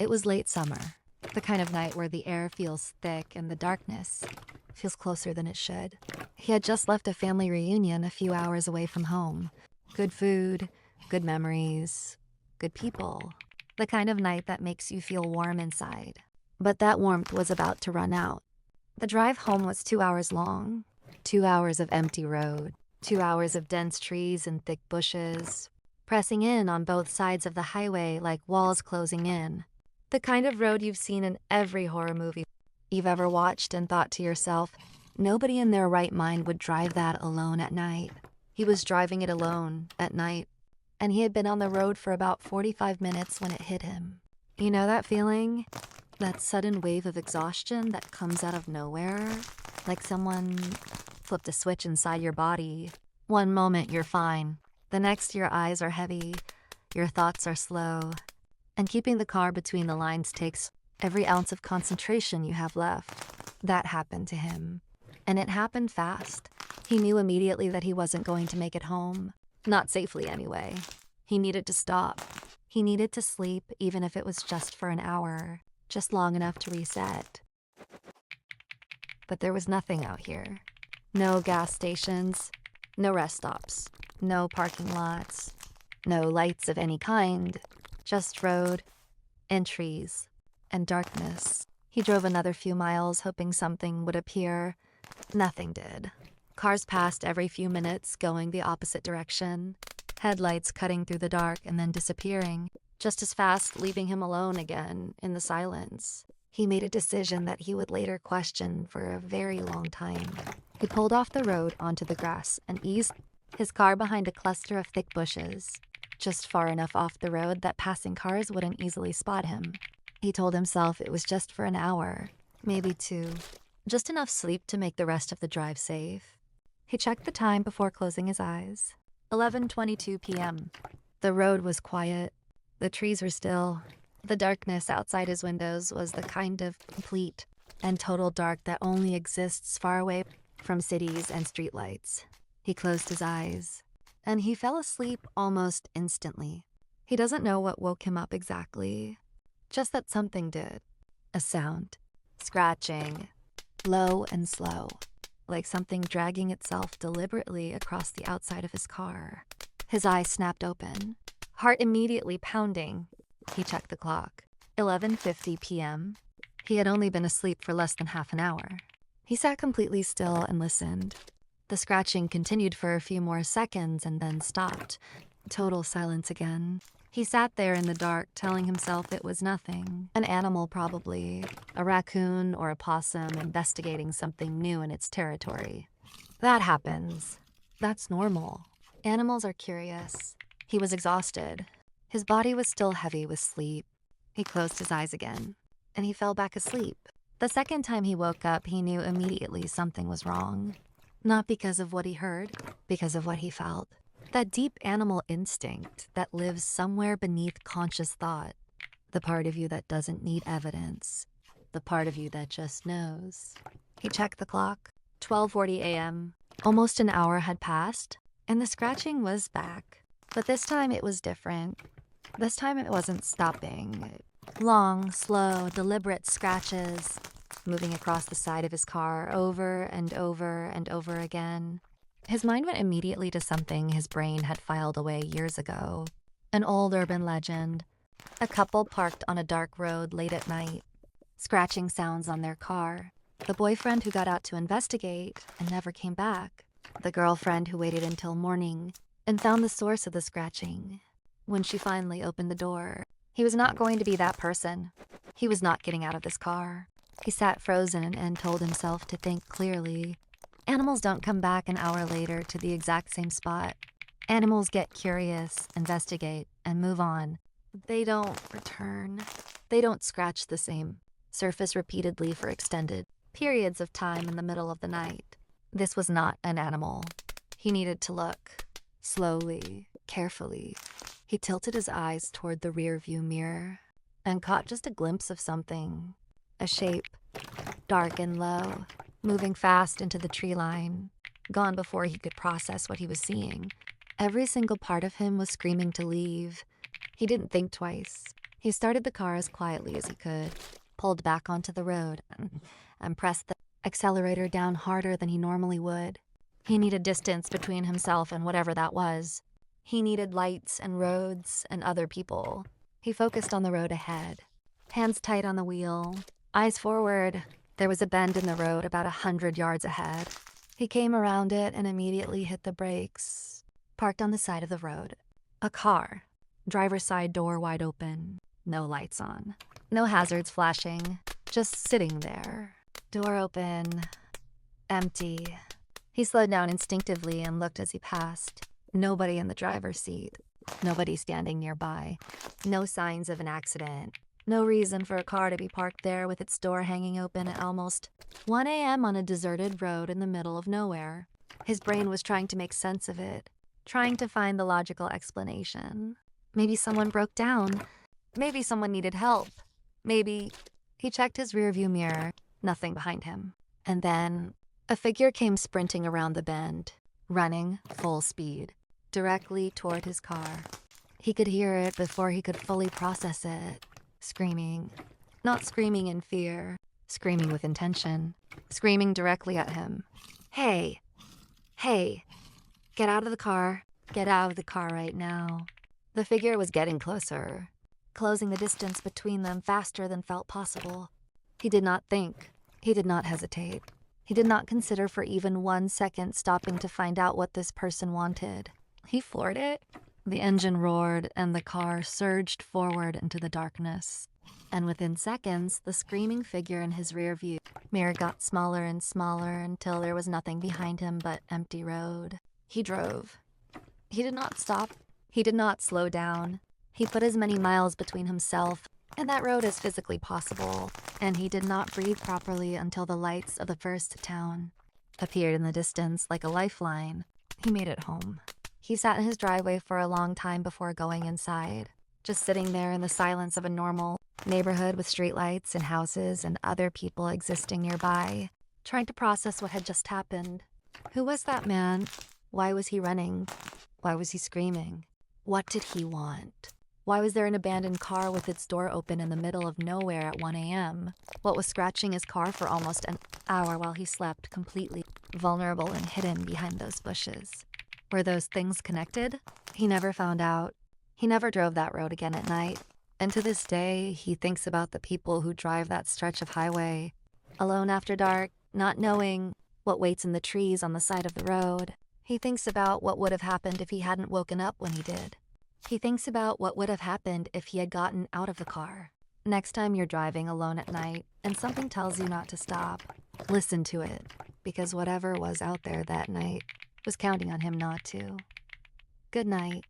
It was late summer, the kind of night where the air feels thick and the darkness feels closer than it should. He had just left a family reunion a few hours away from home. Good food, good memories, good people. The kind of night that makes you feel warm inside. But that warmth was about to run out. The drive home was 2 hours long. 2 hours of empty road. 2 hours of dense trees and thick bushes, pressing in on both sides of the highway like walls closing in. The kind of road you've seen in every horror movie you've ever watched and thought to yourself, nobody in their right mind would drive that alone at night. He was driving it alone at night, and he had been on the road for about 45 minutes when it hit him. You know that feeling? That sudden wave of exhaustion that comes out of nowhere? Like someone flipped a switch inside your body. One moment you're fine. The next your eyes are heavy, your thoughts are slow. And keeping the car between the lines takes every ounce of concentration you have left. That happened to him. And it happened fast. He knew immediately that he wasn't going to make it home. Not safely anyway. He needed to stop. He needed to sleep, even if it was just for an hour. Just long enough to reset. But there was nothing out here. No gas stations, no rest stops, no parking lots, no lights of any kind, just road and trees and darkness. He drove another few miles, hoping something would appear. Nothing did. Cars passed every few minutes, going the opposite direction, headlights cutting through the dark and then disappearing, just as fast, leaving him alone again in the silence. He made a decision that he would later question for a very long time. He pulled off the road onto the grass and eased his car behind a cluster of thick bushes, just far enough off the road that passing cars wouldn't easily spot him. He told himself it was just for an hour, maybe two, just enough sleep to make the rest of the drive safe. He checked the time before closing his eyes. 11:22 p.m. The road was quiet. The trees were still. The darkness outside his windows was the kind of complete and total dark that only exists far away from cities and streetlights. He closed his eyes, and he fell asleep almost instantly. He doesn't know what woke him up exactly, just that something did. A sound, scratching, low and slow, like something dragging itself deliberately across the outside of his car. His eyes snapped open, heart immediately pounding. He checked the clock. 11:50 p.m. He had only been asleep for less than half an hour. He sat completely still and listened. The scratching continued for a few more seconds and then stopped. Total silence again. He sat there in the dark, telling himself it was nothing. An animal probably. A raccoon or a possum investigating something new in its territory. That happens. That's normal. Animals are curious. He was exhausted. His body was still heavy with sleep. He closed his eyes again, and he fell back asleep. The second time he woke up, he knew immediately something was wrong. Not because of what he heard, because of what he felt. That deep animal instinct that lives somewhere beneath conscious thought. The part of you that doesn't need evidence. The part of you that just knows. He checked the clock. 12:40 a.m. Almost an hour had passed, and the scratching was back. But this time it was different. This time it wasn't stopping. Long, slow, deliberate scratches, moving across the side of his car over and over and over again. His mind went immediately to something his brain had filed away years ago. An old urban legend. A couple parked on a dark road late at night, scratching sounds on their car. The boyfriend who got out to investigate and never came back. The girlfriend who waited until morning and found the source of the scratching. When she finally opened the door, he was not going to be that person. He was not getting out of this car. He sat frozen and told himself to think clearly. Animals don't come back an hour later to the exact same spot. Animals get curious, investigate, and move on. They don't return. They don't scratch the same surface repeatedly for extended periods of time in the middle of the night. This was not an animal. He needed to look. Slowly, carefully. He tilted his eyes toward the rearview mirror and caught just a glimpse of something. A shape, dark and low, moving fast into the tree line, gone before he could process what he was seeing. Every single part of him was screaming to leave. He didn't think twice. He started the car as quietly as he could, pulled back onto the road, and pressed the accelerator down harder than he normally would. He needed distance between himself and whatever that was. He needed lights and roads and other people. He focused on the road ahead, hands tight on the wheel, eyes forward. There was a bend in the road about 100 yards ahead. He came around it and immediately hit the brakes. Parked on the side of the road. A car. Driver's side door wide open. No lights on. No hazards flashing. Just sitting there. Door open. Empty. He slowed down instinctively and looked as he passed. Nobody in the driver's seat. Nobody standing nearby. No signs of an accident. No reason for a car to be parked there with its door hanging open at almost 1 a.m. on a deserted road in the middle of nowhere. His brain was trying to make sense of it, trying to find the logical explanation. Maybe someone broke down. Maybe someone needed help. Maybe... He checked his rearview mirror. Nothing behind him. And then a figure came sprinting around the bend, running full speed, directly toward his car. He could hear it before he could fully process it. Screaming. Not screaming in fear. Screaming with intention. Screaming directly at him. Hey! Hey! Get out of the car. Get out of the car right now. The figure was getting closer, closing the distance between them faster than felt possible. He did not think. He did not hesitate. He did not consider for even 1 second stopping to find out what this person wanted. He floored it. The engine roared and the car surged forward into the darkness. And within seconds, the screaming figure in his rearview mirror got smaller and smaller until there was nothing behind him but empty road. He drove. He did not stop. He did not slow down. He put as many miles between himself and that road as physically possible, and he did not breathe properly until the lights of the first town appeared in the distance like a lifeline. He made it home. He sat in his driveway for a long time before going inside, just sitting there in the silence of a normal neighborhood with streetlights and houses and other people existing nearby, trying to process what had just happened. Who was that man? Why was he running? Why was he screaming? What did he want? Why was there an abandoned car with its door open in the middle of nowhere at 1 a.m.? What was scratching his car for almost an hour while he slept, completely vulnerable and hidden behind those bushes? Were those things connected? He never found out. He never drove that road again at night. And to this day, he thinks about the people who drive that stretch of highway, alone after dark, not knowing what waits in the trees on the side of the road. He thinks about what would have happened if he hadn't woken up when he did. He thinks about what would have happened if he had gotten out of the car. Next time you're driving alone at night and something tells you not to stop, listen to it, because whatever was out there that night was counting on him not to. Good night.